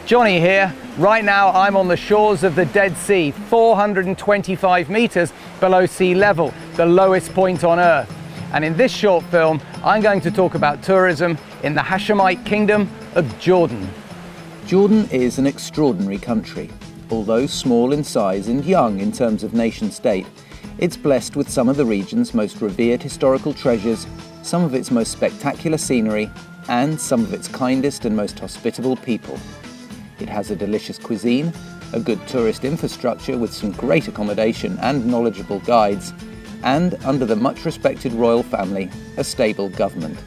Johnny here. Right now I'm on the shores of the Dead Sea, 425 meters below sea level, the lowest point on Earth. And in this short film, I'm going to talk about tourism in the Hashemite kingdom of Jordan. Jordan is an extraordinary country. Although small in size and young in terms of nation state, it's blessed with some of the region's most revered historical treasures, some of its most spectacular scenery, and some of its kindest and most hospitable people. It has a delicious cuisine, a good tourist infrastructure with some great accommodation and knowledgeable guides, and, under the much respected royal family, a stable government.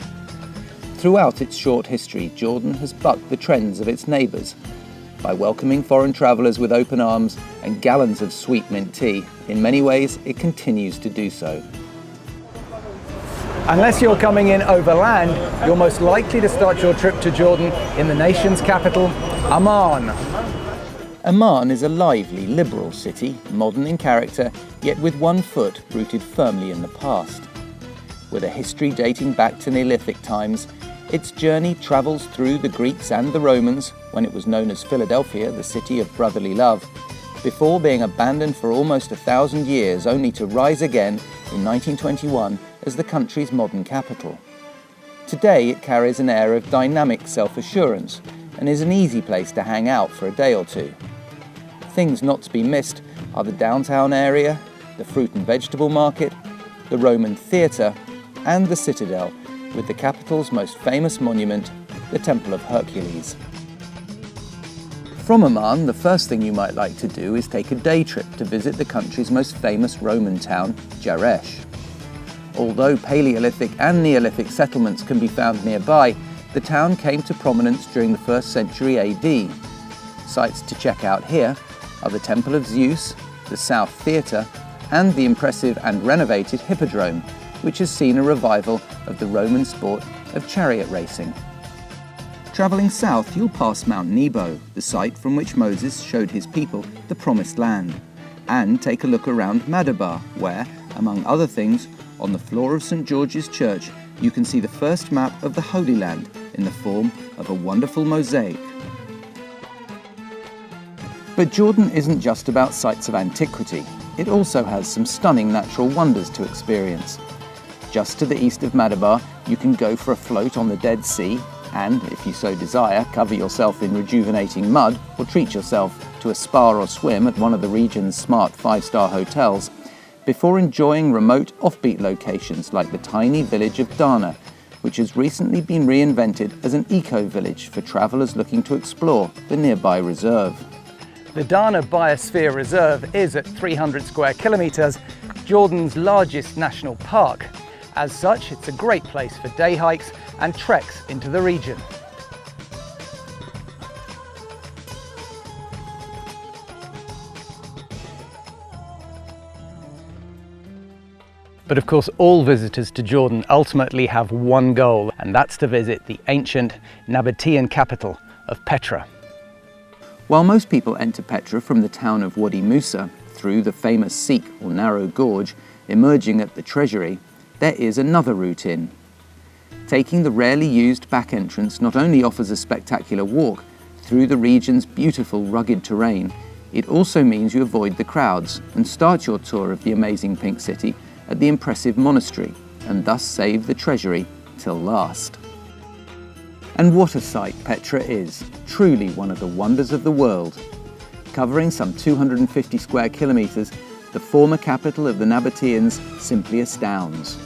Throughout its short history, Jordan has bucked the trends of its neighbours. By welcoming foreign travellers with open arms and gallons of sweet mint tea, in many ways it continues to do so. Unless you're coming in overland, you're most likely to start your trip to Jordan in the nation's capital, Amman. Amman is a lively, liberal city, modern in character, yet with one foot rooted firmly in the past. With a history dating back to Neolithic times, its journey travels through the Greeks and the Romans, when it was known as Philadelphia, the city of brotherly love, before being abandoned for almost 1,000 years, only to rise again in 1921 as the country's modern capital. Today it carries an air of dynamic self-assurance and is an easy place to hang out for a day or two. Things not to be missed are the downtown area, the fruit and vegetable market, the Roman theatre, and the citadel, with the capital's most famous monument, the Temple of Hercules. From Amman, the first thing you might like to do is take a day trip to visit the country's most famous Roman town, Jerash. Although Paleolithic and Neolithic settlements can be found nearby, the town came to prominence during the 1st century AD. Sites to check out here are the Temple of Zeus, the South Theatre, and the impressive and renovated Hippodrome, which has seen a revival of the Roman sport of chariot racing. Travelling south, you'll pass Mount Nebo, the site from which Moses showed his people the Promised Land, and take a look around Madabar, where, among other things, on the floor of St. George's Church, you can see the first map of the Holy Land in the form of a wonderful mosaic. But Jordan isn't just about sites of antiquity. It also has some stunning natural wonders to experience. Just to the east of Madabar, you can go for a float on the Dead Sea and, if you so desire, cover yourself in rejuvenating mud or treat yourself to a spa or swim at one of the region's smart 5-star hotels, before enjoying remote offbeat locations like the tiny village of Dana, which has recently been reinvented as an eco-village for travellers looking to explore the nearby reserve. The Dana Biosphere Reserve is at 300 square kilometres, Jordan's largest national park. As such, it's a great place for day hikes and treks into the region. But of course, all visitors to Jordan ultimately have one goal, and that's to visit the ancient Nabatean capital of Petra. While most people enter Petra from the town of Wadi Musa through the famous Seek or narrow gorge emerging at the treasury, there is another route in. Taking the rarely used back entrance not only offers a spectacular walk through the region's beautiful rugged terrain, it also means you avoid the crowds and start your tour of the amazing Pink City at the impressive monastery, and thus save the treasury till last. And what a sight Petra is, truly one of the wonders of the world. Covering some 250 square kilometres, the former capital of the Nabateans simply astounds.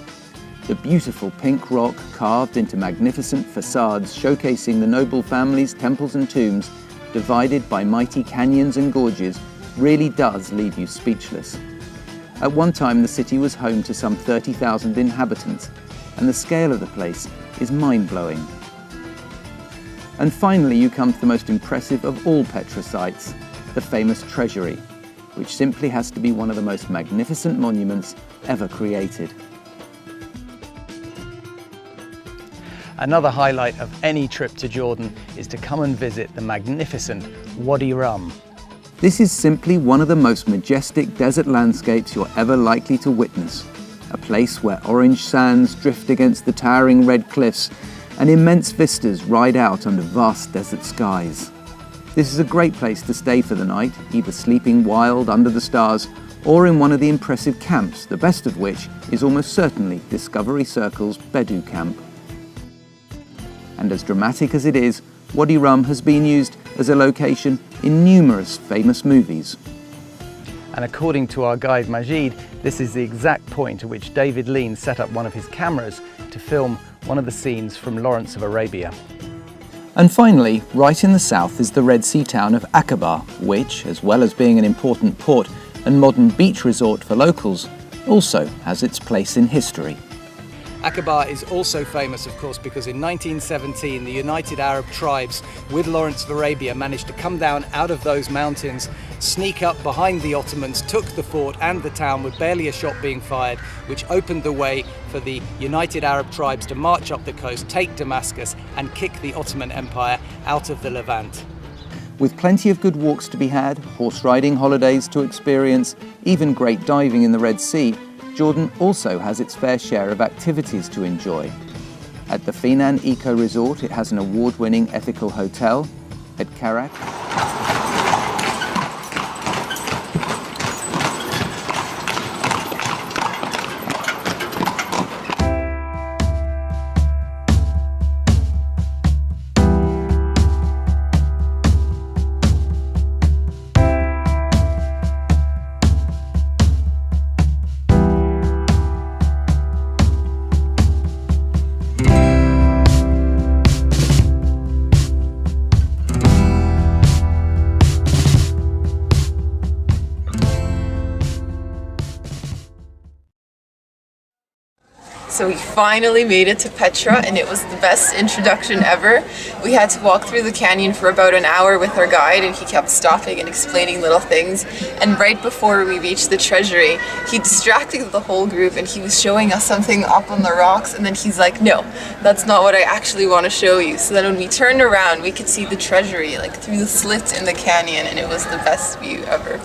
The beautiful pink rock carved into magnificent facades showcasing the noble families, temples and tombs, divided by mighty canyons and gorges, really does leave you speechless. At one time the city was home to some 30,000 inhabitants, and the scale of the place is mind-blowing. And finally you come to the most impressive of all Petra sites, the famous treasury, which simply has to be one of the most magnificent monuments ever created. Another highlight of any trip to Jordan is to come and visit the magnificent Wadi Rum. This is simply one of the most majestic desert landscapes you're ever likely to witness. A place where orange sands drift against the towering red cliffs and immense vistas ride out under vast desert skies. This is a great place to stay for the night, either sleeping wild under the stars or in one of the impressive camps, the best of which is almost certainly Discovery Circle's Bedu camp. And as dramatic as it is, Wadi Rum has been used as a location in numerous famous movies. And according to our guide Majid, this is the exact point at which David Lean set up one of his cameras to film one of the scenes from Lawrence of Arabia. And finally, right in the south is the Red Sea town of Aqaba, which, as well as being an important port and modern beach resort for locals, also has its place in history. Aqaba is also famous, of course, because in 1917 the United Arab Tribes with Lawrence of Arabia managed to come down out of those mountains, sneak up behind the Ottomans, took the fort and the town with barely a shot being fired, which opened the way for the United Arab Tribes to march up the coast, take Damascus and kick the Ottoman Empire out of the Levant. With plenty of good walks to be had, horse riding holidays to experience, even great diving in the Red Sea, Jordan also has its fair share of activities to enjoy. At the Finan Eco Resort, it has an award-winning ethical hotel. At Karak, So we finally made it to Petra, and it was the best introduction ever. We had to walk through the canyon for about an hour with our guide, and he kept stopping and explaining little things. And right before we reached the treasury, he distracted the whole group and he was showing us something up on the rocks, and then he's like, no, that's not what I actually want to show you. So then when we turned around, we could see the treasury like through the slits in the canyon, and it was the best view ever.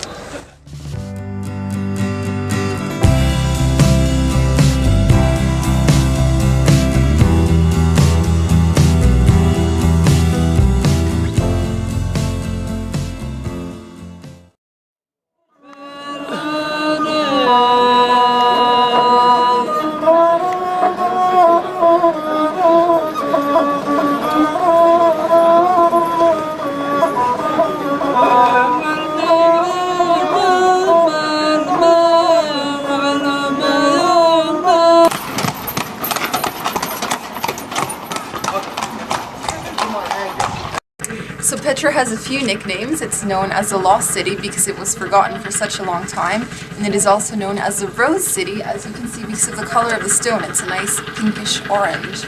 So Petra has a few nicknames. It's known as the Lost City because it was forgotten for such a long time, and it is also known as the Rose City, as you can see, because of the color of the stone. It's a nice pinkish orange.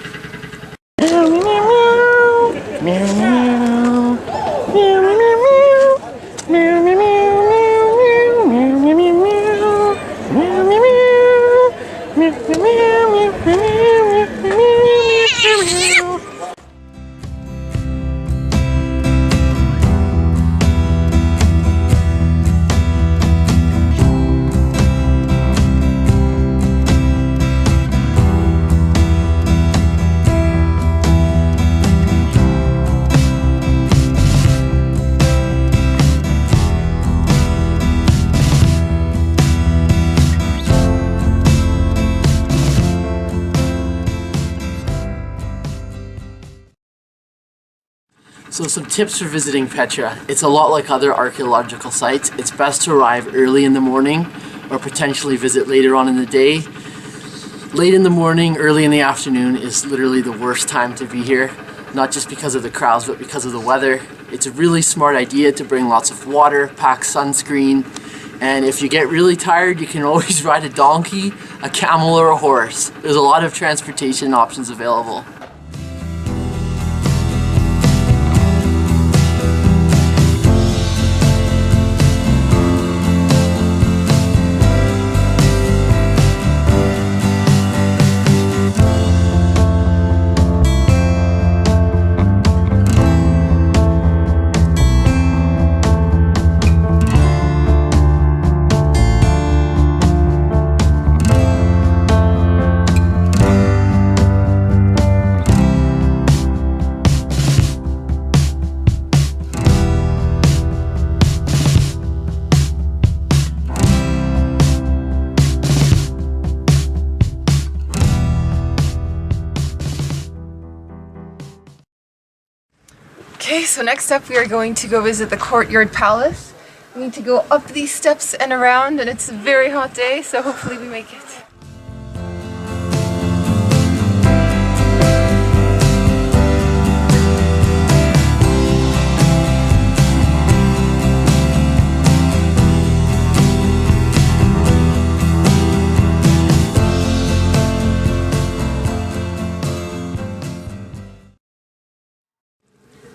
So some tips for visiting Petra. It's a lot like other archaeological sites. It's best to arrive early in the morning or potentially visit later on in the day. Late in the morning, early in the afternoon is literally the worst time to be here. Not just because of the crowds, but because of the weather. It's a really smart idea to bring lots of water, pack sunscreen, and if you get really tired, you can always ride a donkey, a camel, or a horse. There's a lot of transportation options available. Okay, so next up we are going to go visit the Courtyard Palace. We need to go up these steps and around, and it's a very hot day, so hopefully we make it.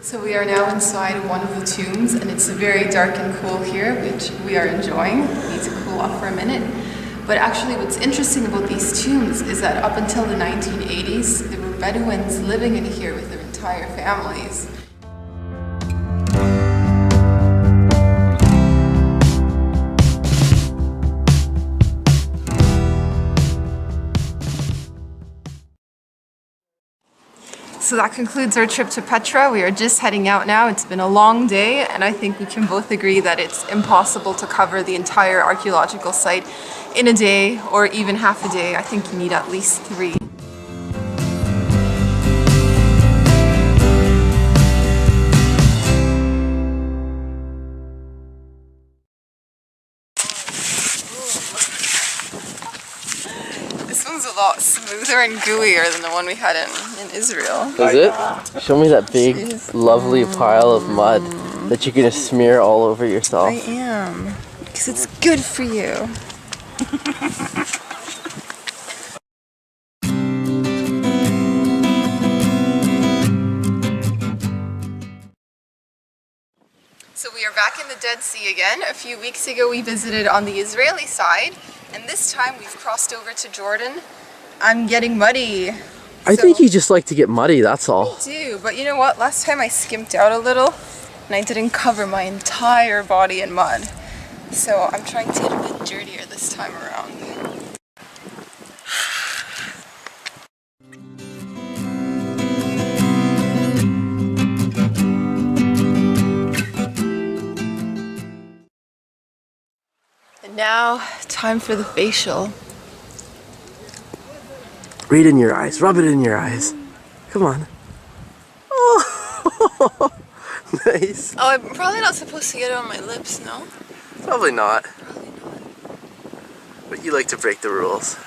So we are now inside one of the tombs, and it's very dark and cool here, which we are enjoying. We need to cool off for a minute. But actually what's interesting about these tombs is that up until the 1980s, there were Bedouins living in here with their entire families. So that concludes our trip to Petra. We are just heading out now. It's been a long day, and I think we can both agree that it's impossible to cover the entire archaeological site in a day or even half a day. I think you need at least 3. This one's a lot smoother and gooier than the one we had in Israel. Is it? Show me that big, lovely pile of mud that you're gonna smear all over yourself. I am, because it's good for you. So we are back in the Dead Sea again. A few weeks ago we visited on the Israeli side, and this time we've crossed over to Jordan. I'm getting muddy. I think you just like to get muddy, that's all. I do, but you know what? Last time I skimped out a little and I didn't cover my entire body in mud. So I'm trying to get a bit dirtier this time around. And now, time for the facial. Read in your eyes, rub it in your eyes. Come on. Oh, nice. Oh, I'm probably not supposed to get it on my lips, no? Probably not. Probably not. But you like to break the rules.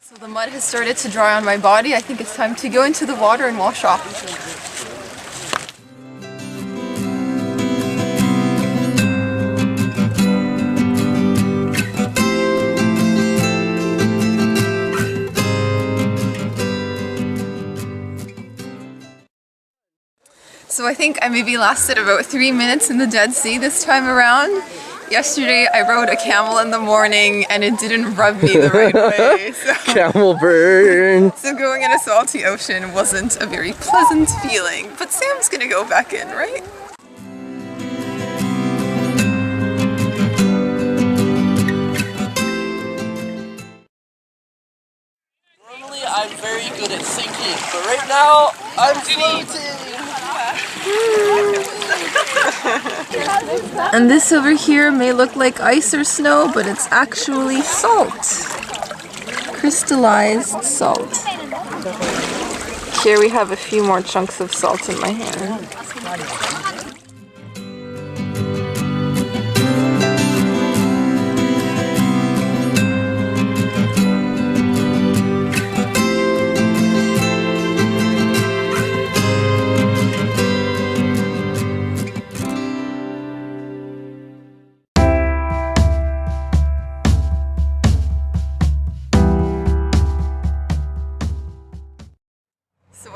So the mud has started to dry on my body. I think it's time to go into the water and wash off. So I think I maybe lasted about 3 minutes in the Dead Sea this time around. Yesterday I rode a camel in the morning and it didn't rub me the right way. So, Camel burn. so going in a salty ocean wasn't a very pleasant feeling. But Sam's gonna go back in, right? Normally I'm very good at sinking, but right now I'm floating. And this over here may look like ice or snow, but it's actually salt. Crystallized salt. Here we have a few more chunks of salt in my hand.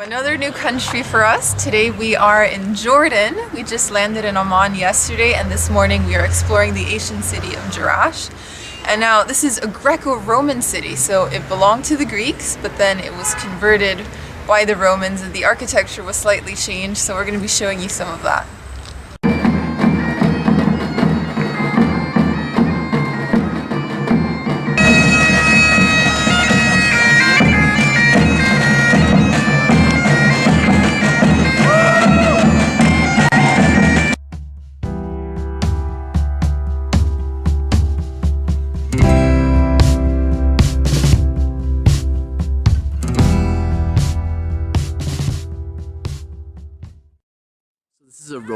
Another new country for us. Today we are in Jordan. We just landed in Amman yesterday, and this morning we are exploring the ancient city of Jerash. And now this is a Greco-Roman city, so it belonged to the Greeks, but then it was converted by the Romans and the architecture was slightly changed, so we're going to be showing you some of that.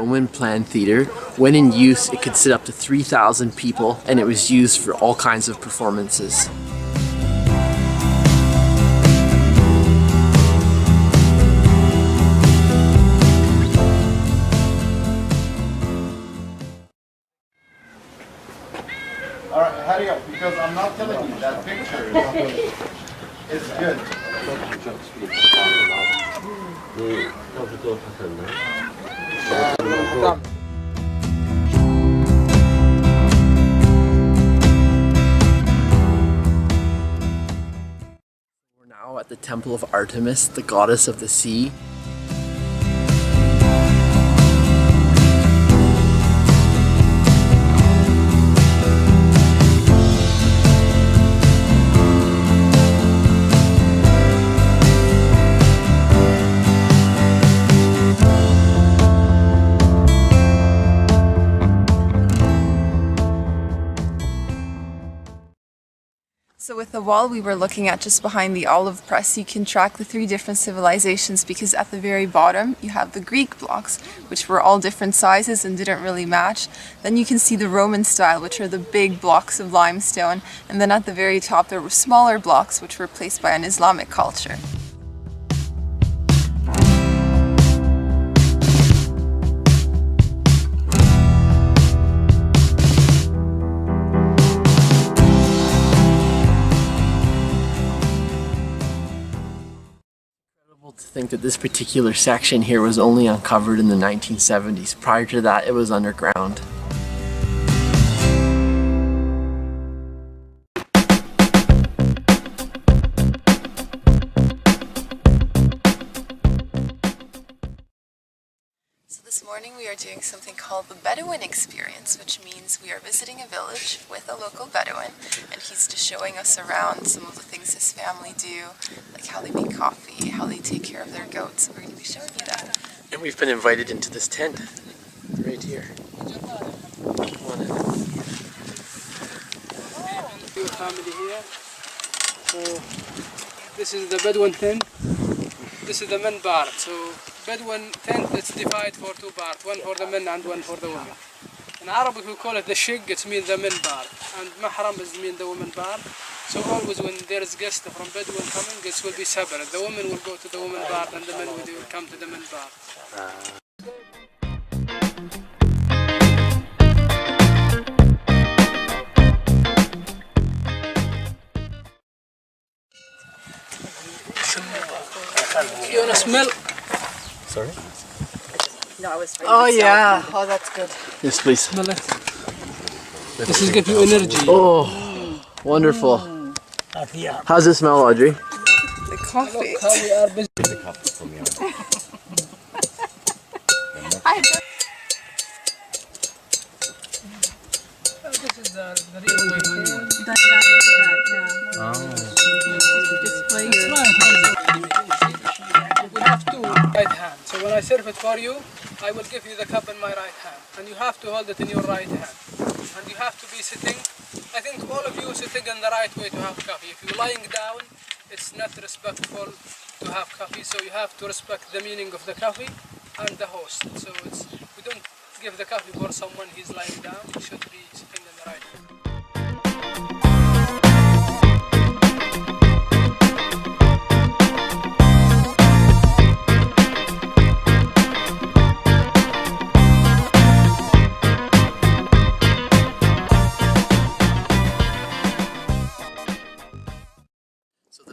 Roman planned theater. When in use, it could sit up to 3,000 people, and it was used for all kinds of performances. All right, hurry up, because I'm not telling you that picture is good. We're now at the Temple of Artemis, the goddess of the sea. So with the wall we were looking at just behind the olive press, you can track the 3 different civilizations, because at the very bottom you have the Greek blocks, which were all different sizes and didn't really match. Then you can see the Roman style, which are the big blocks of limestone. And then at the very top there were smaller blocks, which were placed by an Islamic culture. To think that this particular section here was only uncovered in the 1970s. Prior to that, it was underground. So this morning we are doing something called the Bedouin experience, which means we are visiting a village with a local Bedouin, and he's just showing us around some of the things his family do, like how they make coffee, how they take care of their goats. We're going to be showing you that. And we've been invited into this tent right here. Come on in. Your family here. So this is the Bedouin tent. This is the men part. So Bedouin tent, it's divided for 2 parts, one for the men and one for the women. In Arabic we call it the shig, it means the men part, and mahram is mean the women part. So always when there is guests from Bedouin coming, it will be separate. The women will go to the women part and the men will come to the men part. You wanna smell? Sorry? Oh yeah, oh that's good. Yes, please. Smell it. This is give you energy. Oh, wonderful. How's it smell, Audrey? The coffee. Look how we are busy. This is the real way. We have 2 right hands. So when I serve it for you, I will give you the cup in my right hand, and you have to hold it in your right hand. And you have to be sitting. I think all of you sitting in the right way to have coffee. If you're lying down, it's not respectful to have coffee. So you have to respect the meaning of the coffee and the host. So we don't give the coffee for someone who's lying down. He should be sitting in the right way.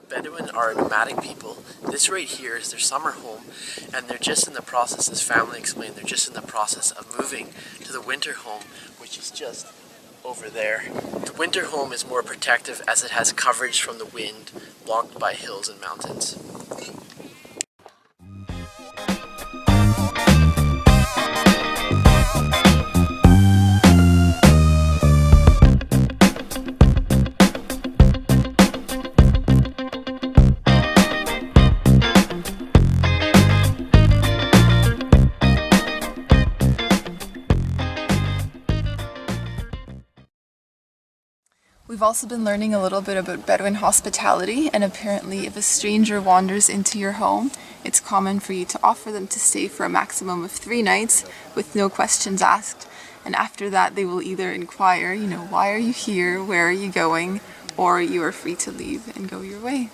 Bedouin are a nomadic people. This right here is their summer home, and they're just in the process, as family explained, they're just in the process of moving to the winter home, which is just over there. The winter home is more protective as it has coverage from the wind, blocked by hills and mountains. We've also been learning a little bit about Bedouin hospitality, and apparently if a stranger wanders into your home, it's common for you to offer them to stay for a maximum of 3 nights with no questions asked. And after that they will either inquire, you know, why are you here, where are you going, or you are free to leave and go your way.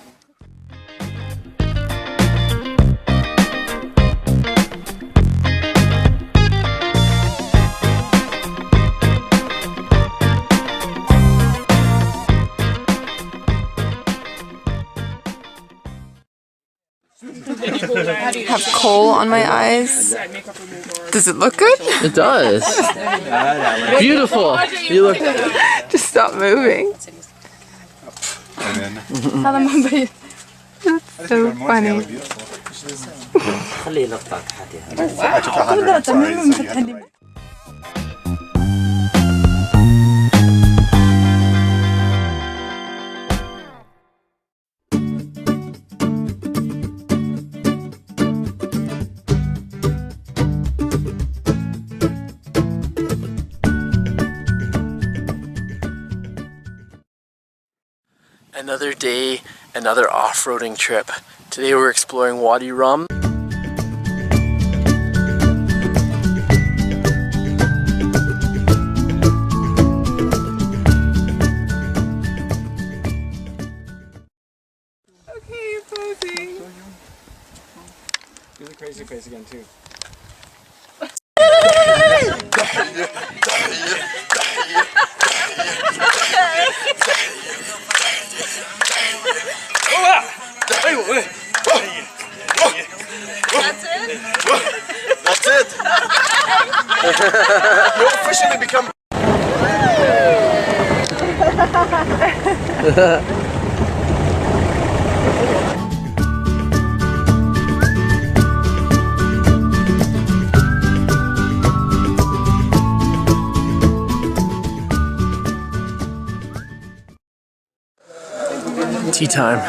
I have coal on my eyes. Does it look good? It does. Beautiful. You look. Just stop moving. That's so funny. Another day, another off-roading trip. Today we're exploring Wadi Rum. Okay, posing. Do the crazy face again too. That's it? That's it! You officially become... Tea time.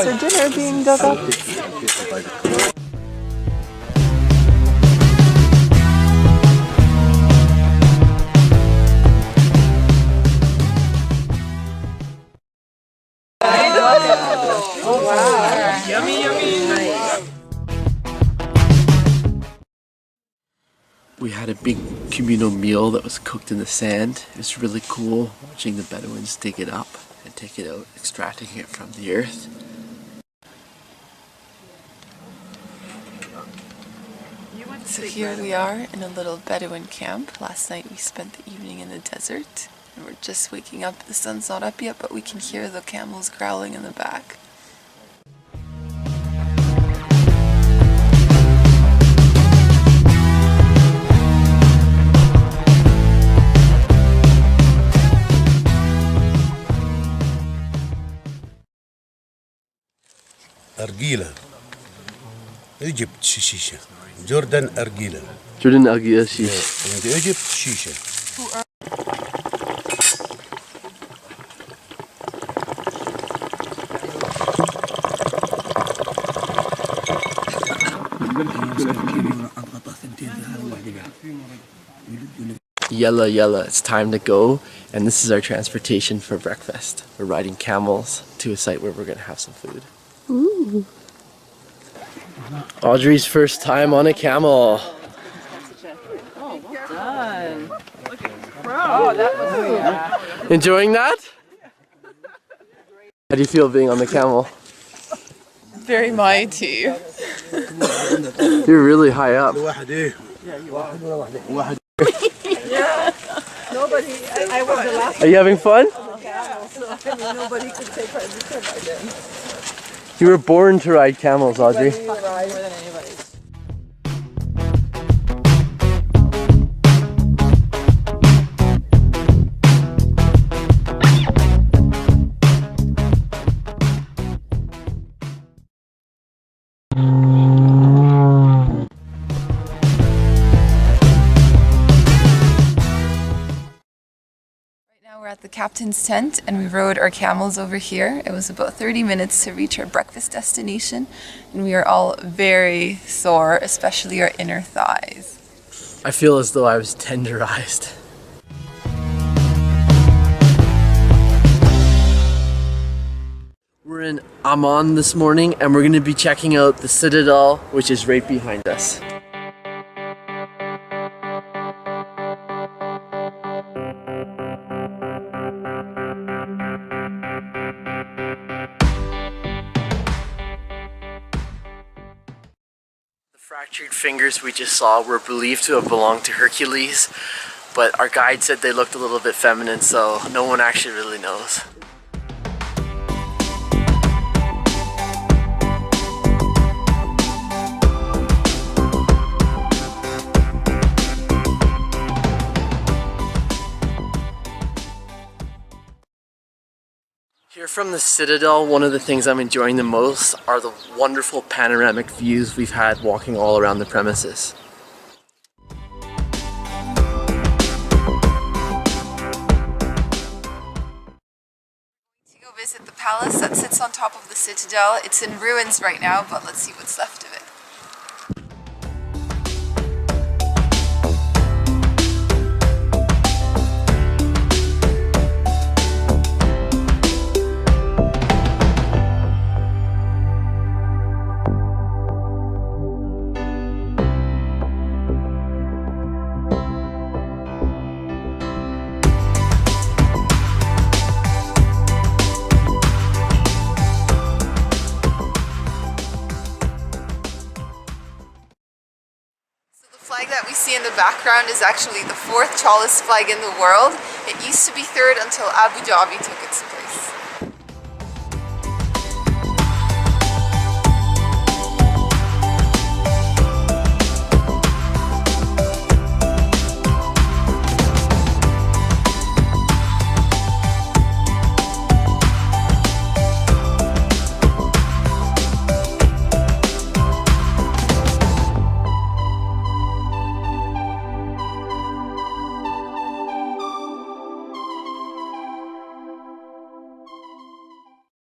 So dinner being dug up. Oh wow. Yummy, yummy. We had a big communal meal that was cooked in the sand. It was really cool watching the Bedouins dig it up and take it out, extracting it from the earth. So here we are in a little Bedouin camp. Last night we spent the evening in the desert and we're just waking up. The sun's not up yet, but we can hear the camels growling in the back. أرجيلة Egypt شيشة Jordan أرجيلة Jordan Agia Shish. In the Egypt شيشة Yalla yalla, it's time to go. And this is our transportation for breakfast. We're riding camels to a site where we're gonna have some food. Ooh. Audrey's first time on a camel. Enjoying that? How do you feel being on the camel? Very mighty. You're really high up. Are you having fun? You were born to ride camels, Audrey. Now we're at the captain's tent and we rode our camels over here. It was about 30 minutes to reach our breakfast destination and we are all very sore, especially our inner thighs. I feel as though I was tenderized. We're in Amman this morning and we're going to be checking out the Citadel, which is right behind us. Fractured fingers we just saw were believed to have belonged to Hercules, but our guide said they looked a little bit feminine, so no one actually really knows. Here from the Citadel, one of the things I'm enjoying the most are the wonderful panoramic views we've had walking all around the premises. To go visit the palace that sits on top of the Citadel. It's in ruins right now, but let's see what's left of it. The flag that we see in the background is actually the 4th tallest flag in the world. It used to be 3rd until Abu Dhabi took its place.